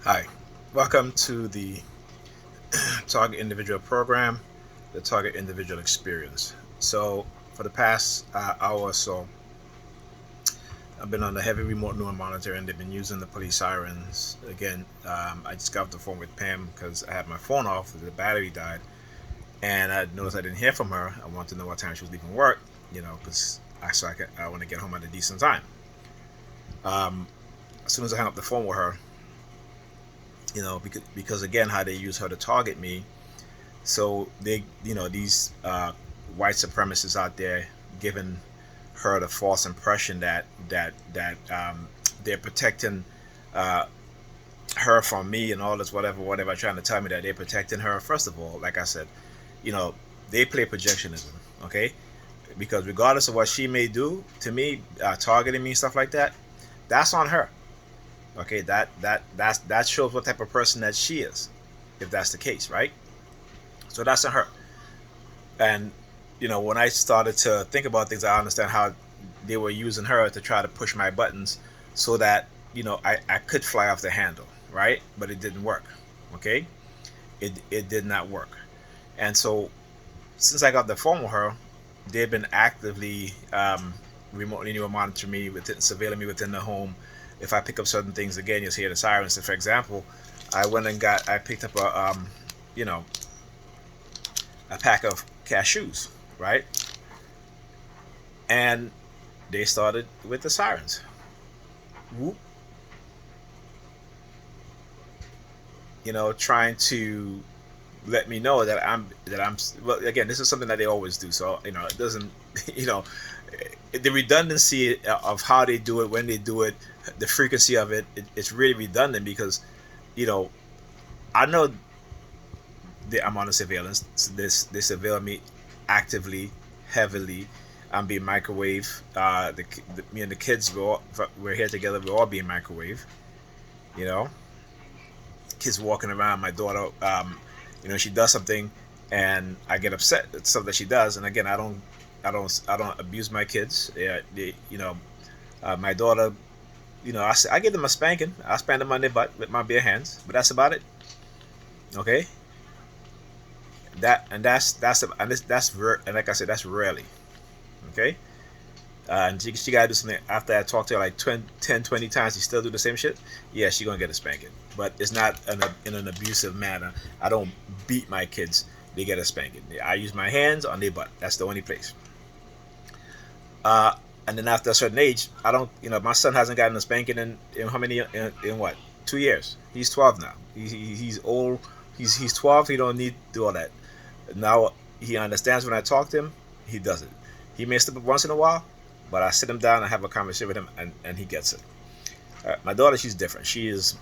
Hi, welcome to the Target Individual Program, the Target Individual Experience. So, for the past hour or so, I've been on the heavy remote neural monitoring. They've been using the police sirens. Again, I just got off the phone with Pam because I had my phone off, the battery died, and I noticed I didn't hear from her. I wanted to know what time she was leaving work, because I want to get home at a decent time. Um, as soon as I hung up the phone with her, because again, how they use her to target me. So these white supremacists out there giving her the false impression that they're protecting uh, her from me and all this whatever trying to tell me that they're protecting her. First of all, like I said, you know they play projectionism, okay? Because regardless of what she may do to me, targeting me, stuff like that, that's on her. Okay, that shows what type of person that she is, if that's the case, right? So that's on her. And when I started to think about things, I understand how they were using her to try to push my buttons so that I could fly off the handle, right? But it didn't work. Okay, it did not work. And so since I got the phone with her, they've been actively remotely monitoring me, surveilling me within the home. If I pick up certain things again, you'll hear the sirens. So for example, I picked up you know a pack of cashews, right? And they started with the sirens. Whoop, trying to let me know that I'm well, again, this is something that they always do. So, it doesn't you know, the redundancy of how they do it, when they do it, the frequency of it's really redundant because, you know, I know that I'm on a surveillance. They surveil me actively, heavily. I'm being microwave. Me and the kids, we're here together. We're all being microwave. You know, kids walking around. My daughter, she does something, and I get upset. It's something that she does, and again, I don't abuse my kids. Yeah, my daughter, I give them a spanking. I spank them on their butt with my bare hands, but that's about it. Okay, and like I said, that's rarely. Okay, and she gotta do something after I talk to her like 20, 10, 20 times. She still do the same shit. Yeah, she gonna get a spanking, but it's not in an abusive manner. I don't beat my kids. They get a spanking. I use my hands on their butt. That's the only place. Uh, and then after a certain age, I don't. My son hasn't gotten a spanking in how many in what 2 years? He's 12 now. He's old. He's 12. He don't need to do all that. Now he understands when I talk to him. He does it. He may slip up once in a while, but I sit him down and have a conversation with him, and he gets it. My daughter, she's different. She is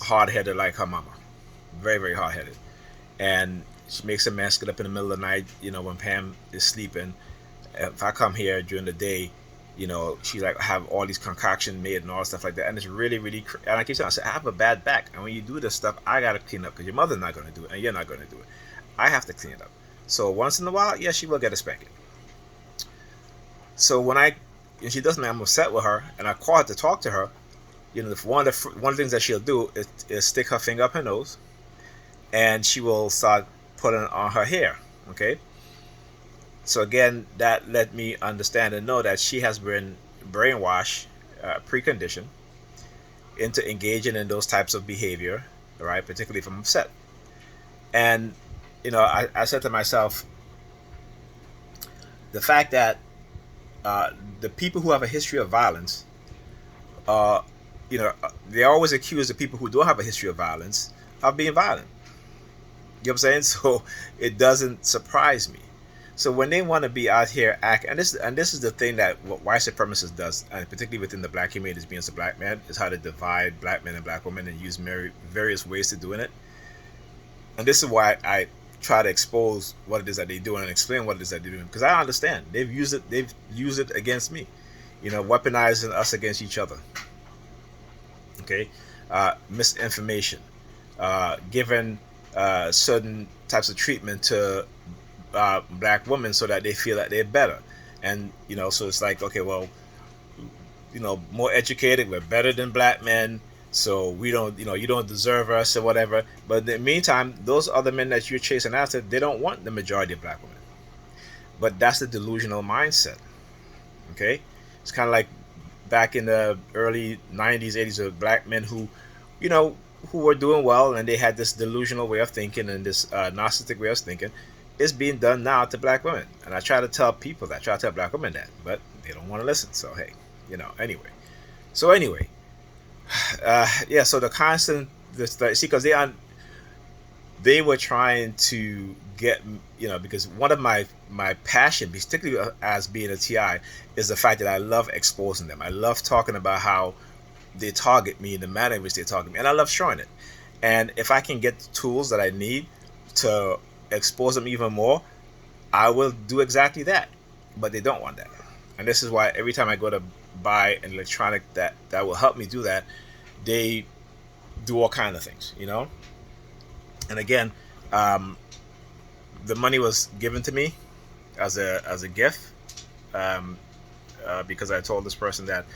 hard headed like her mama, very very hard headed, and she makes a mess. Get up in the middle of the night, when Pam is sleeping. If I come here during the day, she like have all these concoctions made and all stuff like that, and it's really really. And I keep saying, I said, I have a bad back, and when you do this stuff, I gotta clean up because your mother's not gonna do it, and you're not gonna do it. I have to clean it up. So once in a while, yeah, she will get a spanking. So when she doesn't, I'm upset with her, and I call her to talk to her. One of the things that she'll do is stick her finger up her nose, and she will start putting on her hair. Okay. So again, that let me understand and know that she has been brainwashed, preconditioned into engaging in those types of behavior, right? Particularly if I'm upset. And I said to myself, the fact that the people who have a history of violence, uh, they always accuse the people who don't have a history of violence of being violent. You know what I'm saying? So it doesn't surprise me. So when they want to be out here act, and this is the thing that what white supremacists does, and particularly within the black community, as being as a black man, is how to divide black men and black women and use various ways to doing it. And this is why I try to expose what it is that they're doing and explain what it is that they're doing, because I understand they've used it against me, weaponizing us against each other. Okay, misinformation, giving certain types of treatment to black women so that they feel that they're better, and so it's like, okay, well, more educated, we're better than black men, So we don't, you don't deserve us or whatever. But in the meantime, those other men that you're chasing after, they don't want the majority of black women. But that's the delusional mindset. Okay, it's kind of like back in the early 90s, 80s, of black men who, you know, who were doing well, and they had this delusional way of thinking and this narcissistic way of thinking. It's being done now to black women, and I try to tell people that, I try to tell black women that, but they don't want to listen. So hey, anyway. So anyway, yeah. So the constant, see, because they were trying to get, because one of my passion, particularly as being a TI, is the fact that I love exposing them. I love talking about how they target me, in the manner in which they target me, and I love showing it. And if I can get the tools that I need to expose them even more, I will do exactly that. But they don't want that, and this is why every time I go to buy an electronic that will help me do that, they do all kinds of things, And again, the money was given to me as a gift, because I told this person that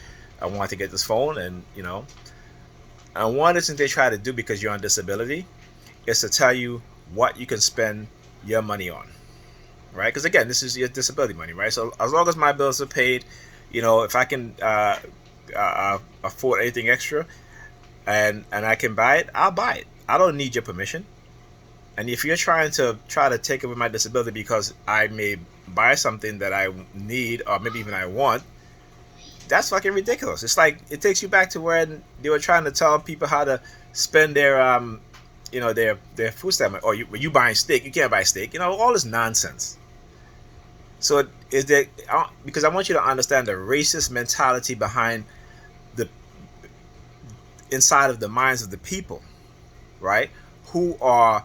I wanted to get this phone, and and one of the things they try to do, because you're on disability, is to tell you what you can spend your money on, right? Because again, this is your disability money, right? So as long as my bills are paid, if I can afford anything extra, and I can buy it, I'll buy it. I don't need your permission. And if you're trying to take away my disability because I may buy something that I need, or maybe even I want, that's fucking ridiculous. It's like, it takes you back to when they were trying to tell people how to spend their their food stamp. Or when you buying steak, you can't buy steak. All this nonsense. So is there, because I want you to understand the racist mentality behind the inside of the minds of the people, right? Who are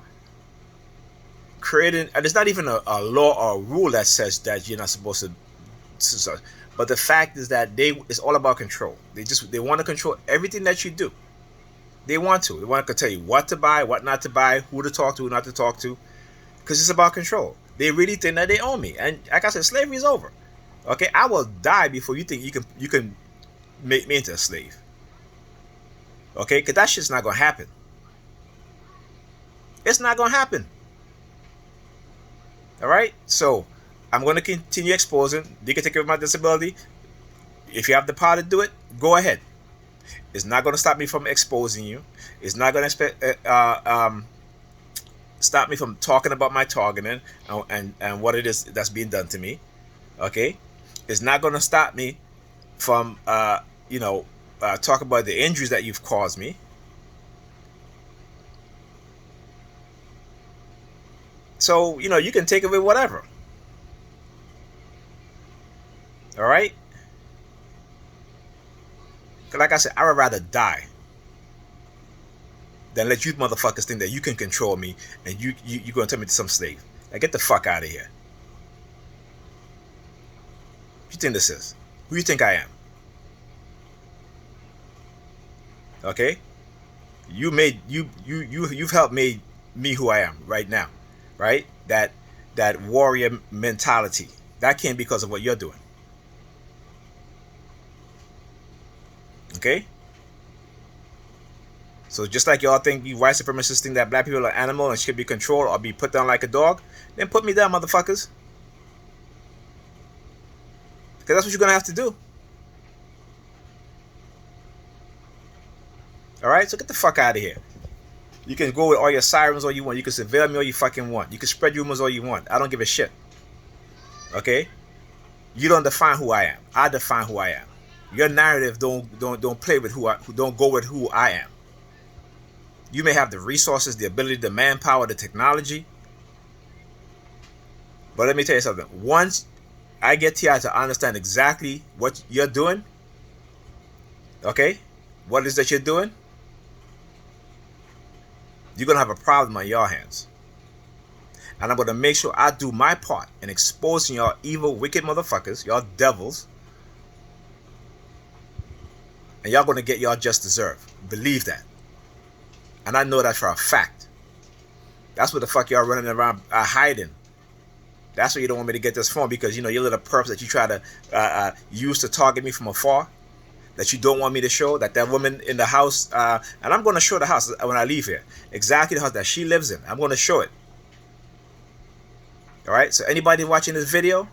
creating, and it's not even a law or a rule that says that you're not supposed to, but the fact is that it's all about control. They want to control everything that you do. They want to tell you what to buy, what not to buy, who to talk to, who not to talk to, because it's about control. They really think that they own me, and like I said, slavery is over. Okay, I will die before you think you can make me into a slave. Okay, because that shit's not gonna happen. It's not gonna happen. All right, so I'm going to continue exposing. You can take care of my disability. If you have the power to do it, go ahead. It's not going to stop me from exposing you. It's not going to stop me from talking about my targeting and what it is that's being done to me. Okay, it's not going to stop me from talk about the injuries that you've caused me. So, you can take away whatever. All right? Like I said, I would rather die than let you motherfuckers think that you can control me and you're going to turn me to some slave. Like, get the fuck out of here. What you think this is? Who you think I am? Okay? You've helped made me who I am right now. Right? That warrior mentality. That came because of what you're doing. Okay? So just like y'all think, you white supremacists think that black people are animal and should be controlled or be put down like a dog, then put me down, motherfuckers. Because that's what you're going to have to do. Alright? So get the fuck out of here. You can go with all your sirens all you want. You can surveil me all you fucking want. You can spread rumors all you want. I don't give a shit. Okay? You don't define who I am. I define who I am. Your narrative don't play with who don't go with who I am. You may have the resources, the ability, the manpower, the technology. But let me tell you something. Once I get TI to understand exactly what you're doing, okay? What it is that you're doing? You're going to have a problem on your hands. And I'm going to make sure I do my part in exposing y'all evil, wicked motherfuckers, y'all devils. And y'all going to get y'all just deserve. Believe that. And I know that for a fact. That's what the fuck y'all running around hiding. That's why you don't want me to get this phone, because your little perps that you try to use to target me from afar. that you don't want me to show, that woman in the house, and I'm going to show the house when I leave here, exactly the house that she lives in. I'm going to show it. All right, so anybody watching this video,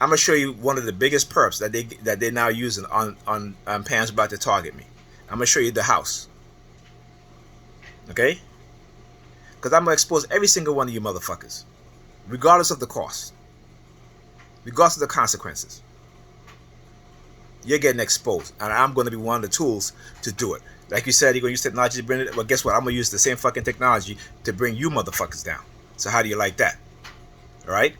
I'm gonna show you one of the biggest perps that they're now using on Pam's about to target me. I'm gonna show you the house, okay? Because I'm gonna expose every single one of you motherfuckers, regardless of the cost, regardless of the consequences. You're getting exposed, and I'm gonna be one of the tools to do it. Like you said, you're gonna use technology to bring it. Well, guess what? I'm gonna use the same fucking technology to bring you motherfuckers down. So how do you like that? All right?